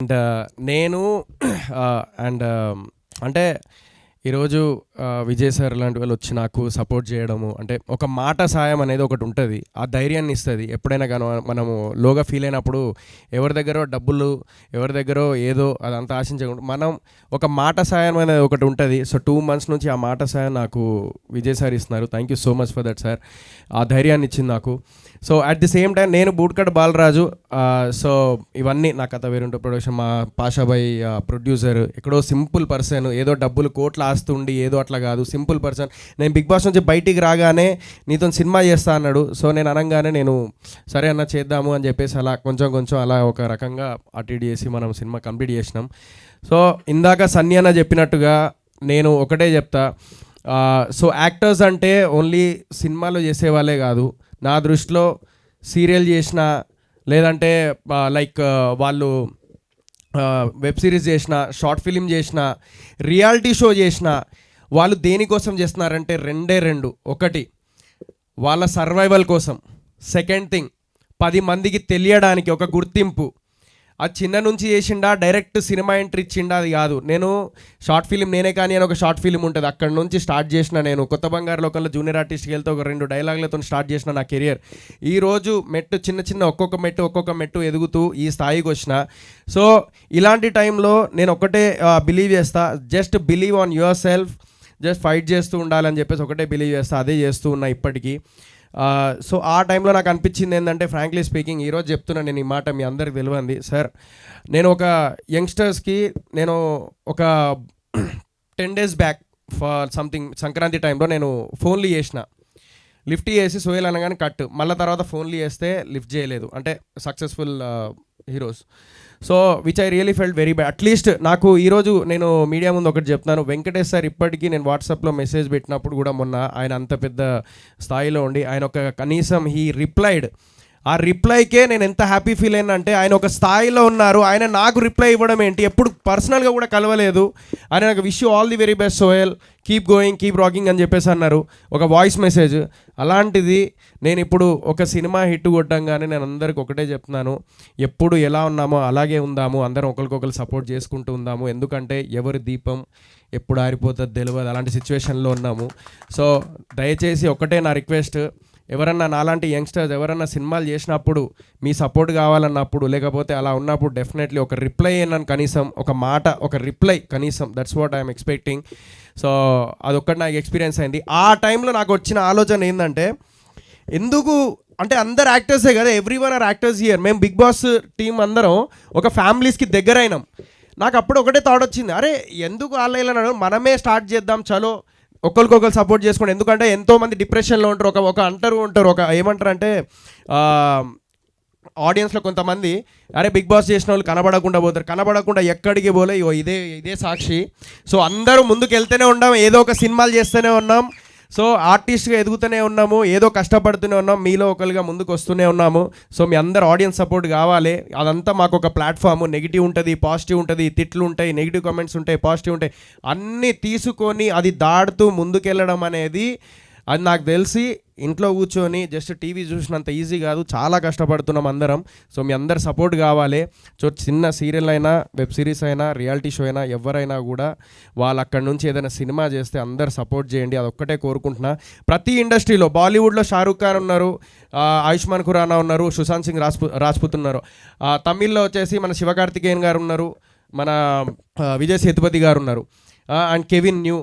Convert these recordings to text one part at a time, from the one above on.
And నేను and అంటే ఈరోజు విజయ్ సార్ లాంటి వాళ్ళు వచ్చి నాకు సపోర్ట్ చేయడము, అంటే ఒక మాట సాయం అనేది ఒకటి ఉంటుంది, ఆ ధైర్యాన్ని ఇస్తుంది. ఎప్పుడైనా కానీ మనము లోగా ఫీల్ అయినప్పుడు ఎవరి దగ్గర డబ్బులు, ఎవరి దగ్గర ఏదో అదంతా ఆశించకుండా మనం ఒక మాట సాయం అనేది ఒకటి ఉంటుంది. సో 2 months నుంచి ఆ మాట సాయం నాకు విజయ్ సార్ ఇస్తున్నారు. Thank you so much for that sir. ఆ ధైర్యాన్ని ఇచ్చింది నాకు. So at the same time నేను బూట్కట్ బాలరాజు. సో ఇవన్నీ నా కథ వేరుంటే ప్రొడక్షన్, మా పాషాబాయ్ ప్రొడ్యూసర్, ఎక్కడో సింపుల్ పర్సన్, ఏదో డబ్బులు కోట్లు ఆస్తుండి ఏదో అట్లా కాదు, సింపుల్ పర్సన్. నేను బిగ్ బాస్ నుంచి బయటికి రాగానే నీతో సినిమా చేస్తా అన్నాడు. సో నేను అనగానే నేను సరే అన్న చేద్దాము అని చెప్పేసి అలా కొంచెం అలా ఒక రకంగా అటు ఇటు చేసి మనం సినిమా కంప్లీట్ చేసినాం. సో ఇందాక సన్నీ అన్న చెప్పినట్టుగా నేను ఒకటే చెప్తా, సో యాక్టర్స్ అంటే ఓన్లీ సినిమాలో చేసేవాళ్ళే కాదు. నా దృష్టిలో సీరియల్ చేసిన, లేదంటే లైక్ వాళ్ళు వెబ్ సిరీస్ చేసిన, షార్ట్ ఫిలిం చేసిన, రియాలిటీ షో చేసిన, వాళ్ళు దేనికోసం చేస్తున్నారంటే రెండు. ఒకటి వాళ్ళ సర్వైవల్ కోసం, సెకండ్ థింగ్ 10 మందికి తెలియడానికి ఒక గుర్తింపు. అది చిన్న నుంచి చేసిండా, డైరెక్ట్ సినిమా ఎంట్రీ ఇచ్చిండా అది కాదు. నేను షార్ట్ ఫిలిం నేనే కానీ అని ఒక షార్ట్ ఫిలిం ఉంటుంది, అక్కడ నుంచి స్టార్ట్ చేసిన. నేను కొత్త బంగారు లోకంలో జూనియర్ ఆర్టిస్ట్కి వెళ్తే ఒక 2 డైలాగులతో స్టార్ట్ చేసిన నా కెరియర్. ఈరోజు మెట్టు చిన్న ఒక్కొక్క మెట్టు ఎదుగుతూ ఈ స్థాయికి వచ్చిన. సో ఇలాంటి టైంలో నేను ఒకటే బిలీవ్ చేస్తా, just believe on your self, just fight చేస్తూ ఉండాలని చెప్పేసి ఒకటే బిలీవ్ చేస్తా. అదే చేస్తూ ఉన్నా ఇప్పటికీ. సో ఆ టైంలో నాకు అనిపించింది ఏంటంటే, ఫ్రాంక్లీ స్పీకింగ్, ఈరోజు చెప్తున్నా నేను ఈ మాట, మీ అందరికి తెలియంది సార్. నేను ఒక యంగ్స్టర్స్కి నేను ఒక 10 days back for something Sankranti టైంలో నేను ఫోన్లు చేసిన. లిఫ్ట్ చేసి సోయల్ అనగానే కట్, మళ్ళీ తర్వాత ఫోన్లు చేస్తే లిఫ్ట్ చేయలేదు. అంటే successful heroes. So which I really felt very bad. At least నాకు ఈరోజు నేను మీడియా ముందు ఒకటి చెప్తున్నాను, వెంకటేష్ సార్ ఇప్పటికీ నేను వాట్సాప్లో మెసేజ్ పెట్టినప్పుడు కూడా, మొన్న ఆయన అంత పెద్ద స్థాయిలో ఉండి ఆయన ఒక కనీసం హీ రిప్లైడ్. ఆ రిప్లైకే నేను ఎంత హ్యాపీ ఫీల్ అయినా అంటే, ఆయన ఒక స్థాయిలో ఉన్నారు, ఆయన నాకు రిప్లై ఇవ్వడం ఏంటి, ఎప్పుడు పర్సనల్గా కూడా కలవలేదు. ఆయన నాకు wish you all the very best Sohel, keep going, keep rocking అని చెప్పేసి అన్నారు, ఒక వాయిస్ మెసేజ్. అలాంటిది నేను ఇప్పుడు ఒక సినిమా హిట్ కొట్టంగానే నేను అందరికి ఒకటే చెప్తున్నాను, ఎప్పుడు ఎలా ఉన్నామో అలాగే ఉందాము, అందరం ఒకరికొకరు సపోర్ట్ చేసుకుంటూ ఉందాము. ఎందుకంటే ఎవరి దీపం ఎప్పుడు ఆరిపోతుందో తెలియదు, అలాంటి సిచ్యువేషన్లో ఉన్నాము. సో దయచేసి ఒకటే నా రిక్వెస్ట్, ఎవరన్నా నాలాంటి యంగ్స్టర్స్ ఎవరన్నా సినిమాలు చేసినప్పుడు మీ సపోర్ట్ కావాలన్నప్పుడు, లేకపోతే అలా ఉన్నప్పుడు డెఫినెట్లీ ఒక రిప్లై అయినాను, కనీసం ఒక మాట, ఒక రిప్లై కనీసం. That's what I'm expecting. So అదొక్కటి నాకు ఎక్స్పీరియన్స్ అయింది. ఆ టైంలో నాకు వచ్చిన ఆలోచన ఏంటంటే, ఎందుకు అంటే అందరు యాక్టర్సే కదా, every one or actors here. మేము బిగ్ బాస్ టీం అందరం ఒక ఫ్యామిలీస్కి దగ్గర అయినాం. నాకు అప్పుడు ఒకటే థాట్ వచ్చింది, అరే ఎందుకు ఆన్లైన్లో మనమే స్టార్ట్ చేద్దాం, చలో ఒకరికొకరు సపోర్ట్ చేసుకోండి. ఎందుకంటే ఎంతోమంది డిప్రెషన్లో ఉంటారు. ఒక ఉంటారు ఒక ఏమంటారు అంటే, ఆడియన్స్లో కొంతమంది అరే బిగ్ బాస్ చేసిన వాళ్ళు కనబడకుండా పోతారు, కనబడకుండా ఎక్కడికి పోలే, ఇదే సాక్షి. సో అందరూ ముందుకు వెళ్తూనే ఉన్నాం, ఏదో ఒక సినిమాలు చేస్తూనే ఉన్నాం. సో ఆర్టిస్ట్గా ఎదుగుతూనే ఉన్నాము, ఏదో కష్టపడుతూనే ఉన్నాం, మీలో ఒకరిగా ముందుకు వస్తూనే ఉన్నాము. సో మీ అందరు ఆడియన్స్ సపోర్ట్ కావాలి. అదంతా మాకు ఒక ప్లాట్ఫామ్. నెగిటివ్ ఉంటుంది, పాజిటివ్ ఉంటుంది, తిట్లు ఉంటాయి, నెగిటివ్ కామెంట్స్ ఉంటాయి, పాజిటివ్ ఉంటాయి, అన్నీ తీసుకొని అది దాడుతూ ముందుకెళ్ళడం అనేది, అది నాకు తెలిసి ఇంట్లో కూర్చొని జస్ట్ టీవీ చూసినంత ఈజీ కాదు, చాలా కష్టపడుతున్నాం అందరం. సో మీ అందరు సపోర్ట్ కావాలి. సో చిన్న సీరియల్ అయినా, వెబ్ సిరీస్ అయినా, రియాలిటీ షో అయినా, ఎవరైనా కూడా వాళ్ళు అక్కడి నుంచి ఏదైనా సినిమా చేస్తే అందరు సపోర్ట్ చేయండి, అదొక్కటే కోరుకుంటున్నా. ప్రతి ఇండస్ట్రీలో, బాలీవుడ్లో షారూఖ్ ఖాన్ ఉన్నారు, ఆయుష్మాన్ ఖురానా ఉన్నారు, సుశాంత్ సింగ్ రాజ్పుత్ ఉన్నారు, తమిళ్లో వచ్చేసి మన శివకార్తికేయన్ గారు ఉన్నారు, మన విజయ్ సేతుపతి గారు ఉన్నారు, అండ్ కెవిన్ న్యూ,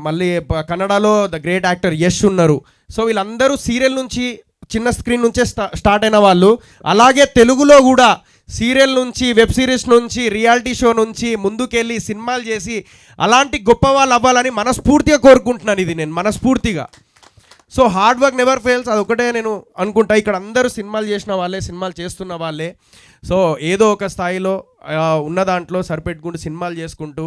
మళ్ళీ కన్నడలో ద గ్రేట్ యాక్టర్ యష్ ఉన్నారు. సో వీళ్ళందరూ సీరియల్ నుంచి, చిన్న స్క్రీన్ నుంచే స్టార్ట్ అయిన వాళ్ళు. అలాగే తెలుగులో కూడా సీరియల్ నుంచి, వెబ్ సిరీస్ నుంచి, రియాలిటీ షో నుంచి ముందుకెళ్ళి సినిమాలు చేసి అలాంటి గొప్ప వాళ్ళు అవ్వాలని మనస్ఫూర్తిగా కోరుకుంటున్నాను. ఇది నేను మనస్ఫూర్తిగా. So hard work never fails, అదొకటే నేను అనుకుంటా. ఇక్కడ అందరూ సినిమాలు చేసిన వాళ్ళే, సినిమాలు చేస్తున్న వాళ్ళే. సో ఏదో ఒక స్థాయిలో ఉన్న దాంట్లో సరిపెట్టుకుంటూ సినిమాలు చేసుకుంటూ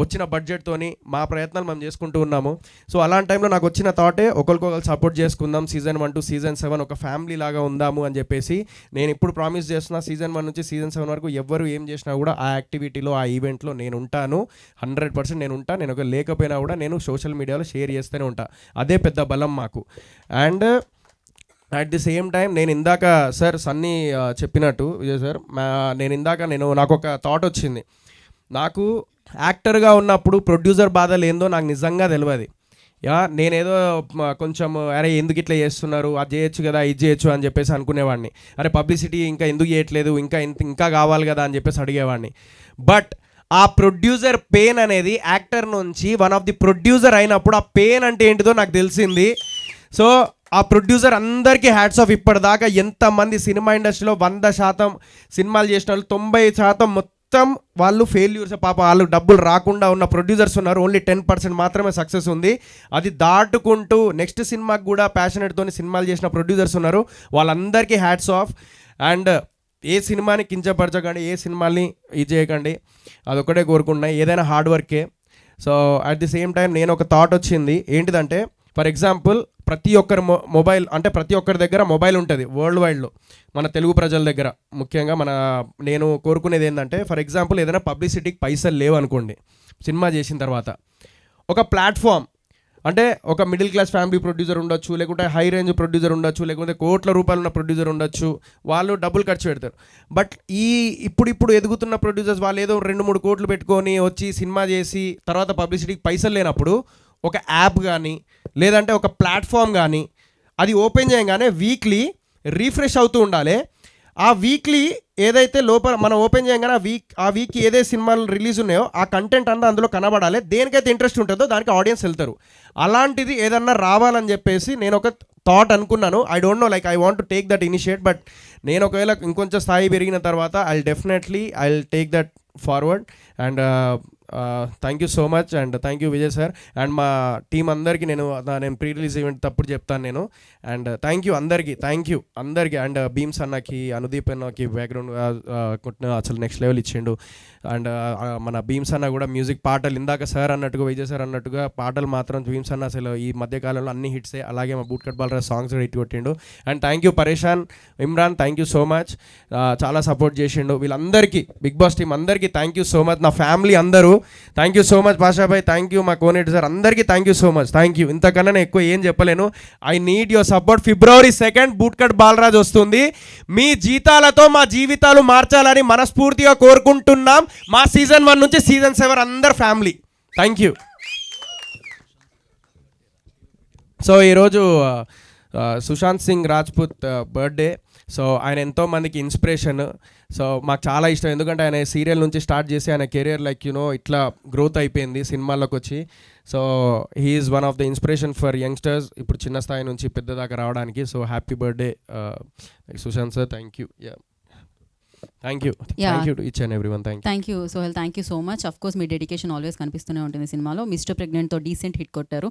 వచ్చిన బడ్జెట్తోని మా ప్రయత్నాలు మేము చేసుకుంటూ ఉన్నాము. సో అలాంటి టైంలో నాకు వచ్చిన థాటే, ఒకరికొకరు సపోర్ట్ చేసుకుందాం, సీజన్ 1 to season 7 ఒక ఫ్యామిలీ లాగా ఉందాము అని చెప్పేసి నేను ఇప్పుడు ప్రామిస్ చేస్తున్నా. సీజన్ 1 నుంచి సీజన్ 7 వరకు ఎవరు ఏం చేసినా కూడా ఆ యాక్టివిటీలో, ఆ ఈవెంట్లో నేను ఉంటాను, 100% నేను ఉంటాను. నేను ఒక లేకపోయినా కూడా నేను సోషల్ మీడియాలో షేర్ చేస్తూనే ఉంటాను. అదే పెద్ద బలం మాకు. And at the same time నేను ఇందాక సార్ సన్నీ చెప్పినట్టు విజయ్ సార్ నాకు ఒక థాట్ వచ్చింది. నాకు యాక్టర్గా ఉన్నప్పుడు ప్రొడ్యూసర్ బాధలు ఏందో నాకు నిజంగా తెలియదు. నేనేదో కొంచెం అరే ఎందుకు ఇట్లా చేస్తున్నారు, అది చేయొచ్చు కదా, ఇది చేయొచ్చు అని చెప్పేసి అనుకునేవాడిని. అరే పబ్లిసిటీ ఇంకా ఎందుకు చేయట్లేదు, ఇంకా కావాలి కదా అని చెప్పేసి అడిగేవాడిని. బట్ ఆ ప్రొడ్యూసర్ పెయిన్ అనేది యాక్టర్ నుంచి వన్ ఆఫ్ ది ప్రొడ్యూసర్ అయినప్పుడు ఆ పెయిన్ అంటే ఏంటిదో నాకు తెలిసింది. సో ఆ ప్రొడ్యూసర్ అందరికీ హ్యాట్స్ ఆఫ్. ఇప్పటిదాకా ఎంతమంది సినిమా ఇండస్ట్రీలో 100% సినిమాలు చేసిన వాళ్ళు 90% మొత్తం వాళ్ళు ఫెయిల్యూర్స్. పాప వాళ్ళు డబ్బులు రాకుండా ఉన్న ప్రొడ్యూసర్స్ ఉన్నారు. ఓన్లీ 10% మాత్రమే సక్సెస్ ఉంది. అది దాటుకుంటూ నెక్స్ట్ సినిమాకి కూడా ప్యాషనెట్తో సినిమాలు చేసిన ప్రొడ్యూసర్స్ ఉన్నారు. వాళ్ళందరికీ హ్యాట్స్ ఆఫ్. అండ్ ఏ సినిమాని కించపరచకండి, ఏ సినిమాని ఇది చేయకండి, అదొక్కటే కోరుకుంటున్నాయి. ఏదైనా హార్డ్ వర్కే. So at the same time నేను ఒక థాట్ వచ్చింది. ఏంటిదంటే ఫర్ ఎగ్జాంపుల్ ప్రతి ఒక్కరి మొబైల్ అంటే ప్రతి ఒక్కరి దగ్గర మొబైల్ ఉంటుంది వరల్డ్ వైడ్లో, మన తెలుగు ప్రజల దగ్గర ముఖ్యంగా. నేను కోరుకునేది ఏంటంటే ఫర్ ఎగ్జాంపుల్ ఏదైనా పబ్లిసిటీకి పైసలు లేవు అనుకోండి, సినిమా చేసిన తర్వాత ఒక ప్లాట్ఫామ్ అంటే ఒక మిడిల్ క్లాస్ ఫ్యామిలీ ప్రొడ్యూసర్ ఉండొచ్చు, లేకుంటే హై రేంజ్ ప్రొడ్యూసర్ ఉండొచ్చు, లేకుంటే కోట్ల రూపాయలు ఉన్న ప్రొడ్యూసర్ ఉండొచ్చు. వాళ్ళు డబ్బులు ఖర్చు పెడతారు. బట్ ఇప్పుడు ఎదుగుతున్న ప్రొడ్యూసర్స్ వాళ్ళు ఏదో 2-3 కోట్లు పెట్టుకొని వచ్చి సినిమా చేసి తర్వాత పబ్లిసిటీకి పైసలు లేనప్పుడు ఒక యాప్ కానీ లేదంటే ఒక ప్లాట్ఫామ్ కానీ అది ఓపెన్ చేయగానే వీక్లీ రీఫ్రెష్ అవుతూ ఉండాలి. ఆ వీక్లీ ఏదైతే లోపల మనం ఓపెన్ చేయగానే ఆ వీక్కి ఏదైతే సినిమాలు రిలీజ్ ఉన్నాయో ఆ కంటెంట్ అంతా అందులో కనబడాలి. దేనికైతే ఇంట్రెస్ట్ ఉంటుందో దానికి ఆడియన్స్ వెళ్తారు. అలాంటిది ఏదన్నా రావాలని చెప్పేసి నేను ఒక థాట్ అనుకున్నాను. I don't know like I want to take that initiate. But నేను ఒకవేళ ఇంకొంచెం స్థాయి పెరిగిన తర్వాత I will take that forward. And thank you so much. And thank you Vijay sir. And మా టీం అందరికీ నేను ప్రీ రిలీజ్ ఈవెంట్ తప్పుడు చెప్తాను నేను. అండ్ థ్యాంక్ యూ అందరికీ. అండ్ భీమ్స్ అన్నకి, అనుదీప్ అన్నకి బ్యాక్గ్రౌండ్ అసలు నెక్స్ట్ లెవెల్ ఇచ్చిండు. అండ్ మన భీమ్స్ అన్న కూడా మ్యూజిక్ పాటలు ఇందాక సార్ అన్నట్టుగా విజయ్ సార్ అన్నట్టుగా పాటలు మాత్రం భీమ్స్ అన్న అసలు ఈ మధ్యకాలంలో అన్ని హిట్సే. అలాగే మా బూట్కట్ బాలరాజ్ సాంగ్స్ కూడా హిట్ కొట్టిండు. And thank you Pareshan, Imran, thank you so much. చాలా సపోర్ట్ చేసిండు. వీళ్ళందరికీ బిగ్ బాస్ టీం అందరికీ థ్యాంక్ యూ సో మచ్. నా ఫ్యామిలీ అందరూ thank you so much. Pashabhai thank you, మా కోనేటి సార్ అందరికీ thank you so much. Thank you. ఇంతకన్నా నేను ఎక్కువ ఏం చెప్పలేను. I need your support. February 2 bootcut Balaraj వస్తుంది. మీ జీతాలతో మా జీవితాలు మార్చాలని మనస్ఫూర్తిగా కోరుకుంటున్నాం. మా season 1 నుంచి season 7 అందరు ఫ్యామిలీ. Thank you. సో ఈరోజు సుశాంత్ సింగ్ రాజ్పుత్ బర్త్డే. సో ఆయన ఎంతోమందికి ఇన్స్పిరేషన్. సో మాకు చాలా ఇష్టం, ఎందుకంటే ఆయన సీరియల్ నుంచి స్టార్ట్ చేసి ఆయన కెరియర్ ఇట్లా గ్రోత్ అయిపోయింది సినిమాల్లోకి వచ్చి. So he is one of the inspiration for youngsters ఇప్పుడు చిన్న స్థాయి నుంచి పెద్ద దాకా రావడానికి. So happy birthday Sushant sir. Thank you. Thank you to each and everyone. Thank you Sohel. Thank you so much. Of course మీ డెడికేషన్ ఆల్వేస్ కనిపిస్తూనే ఉంటుంది సినిమాలో. మిస్టర్ ప్రెగ్నెంట్తో డీసెంట్ హిట్ కొట్టారు.